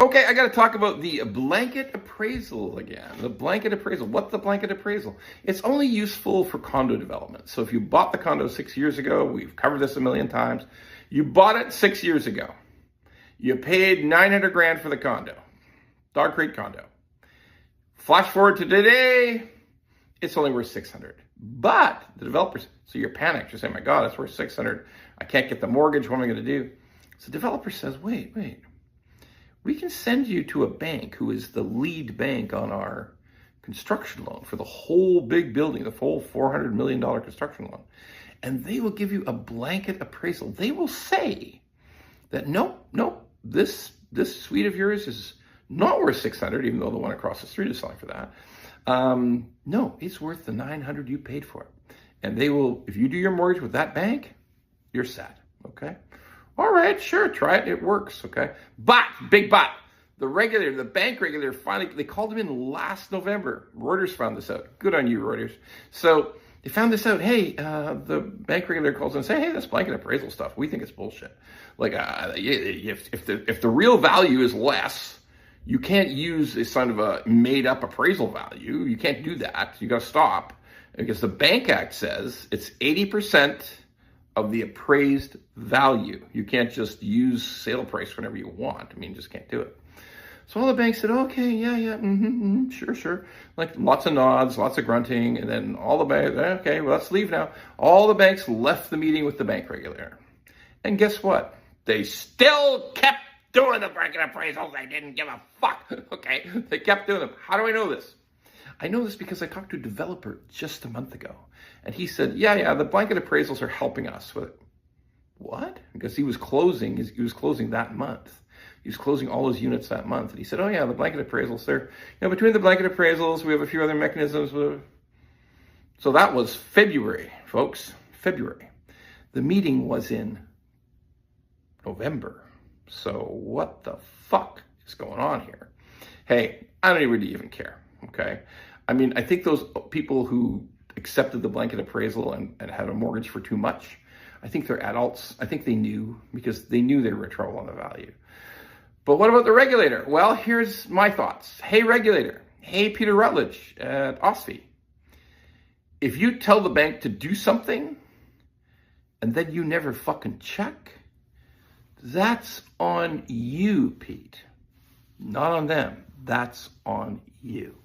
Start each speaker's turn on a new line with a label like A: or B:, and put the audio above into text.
A: Okay, I got to talk about the blanket appraisal again. The blanket appraisal. What's the blanket appraisal? It's only useful for condo development. So if you bought the condo 6 years ago, we've covered this a million times. You bought it 6 years ago. You paid 900 grand for the condo. Dog Creek condo. Flash forward to today, it's only worth 600. But the developers, so you're panicked. You're saying, my God, it's worth 600. I can't get the mortgage. What am I going to do? So the developer says, wait. We can send you to a bank who is the lead bank on our construction loan for the whole big building, the full $400 million construction loan. And they will give you a blanket appraisal. They will say that, nope, this suite of yours is not worth 600, even though the one across the street is selling for that. No, it's worth the 900 you paid for it. And they will, if you do your mortgage with that bank, you're set, okay? All right, sure, try it, it works, okay? But, big but, the regulator, the bank regulator, finally, they called him in last November. Reuters found this out. Good on you, Reuters. So they found this out. Hey, the bank regulator calls and say, hey, this blanket appraisal stuff, we think it's bullshit. Like, if the real value is less, you can't use a sort of a made-up appraisal value. You can't do that. You got to stop. Because the Bank Act says it's 80% of the appraised value. You can't just use sale price whenever you want. I mean, you just can't do it. So all the banks said, okay, yeah, sure. Like lots of nods, lots of grunting, and then all the banks, okay, well, let's leave now. All the banks left the meeting with the bank regulator. And guess what? They still kept doing the blanket appraisals. They didn't give a fuck, okay? They kept doing them. How do I know this? I know this because I talked to a developer just a month ago. And he said, yeah, the blanket appraisals are helping us with it. What? Because he was closing that month. He was closing all his units that month. And he said, oh yeah, the blanket appraisals, they're, between the blanket appraisals, we have a few other mechanisms. So that was February, folks, February. The meeting was in November. So what the fuck is going on here? Hey, I don't really even care, okay? I mean, I think those people who accepted the blanket appraisal and had a mortgage for too much, I think they're adults. I think they knew, because they knew they were in trouble on the value. But what about the regulator? Well, here's my thoughts. Hey, regulator. Hey, Peter Rutledge at OSFI. If you tell the bank to do something and then you never fucking check, that's on you, Pete. Not on them. That's on you.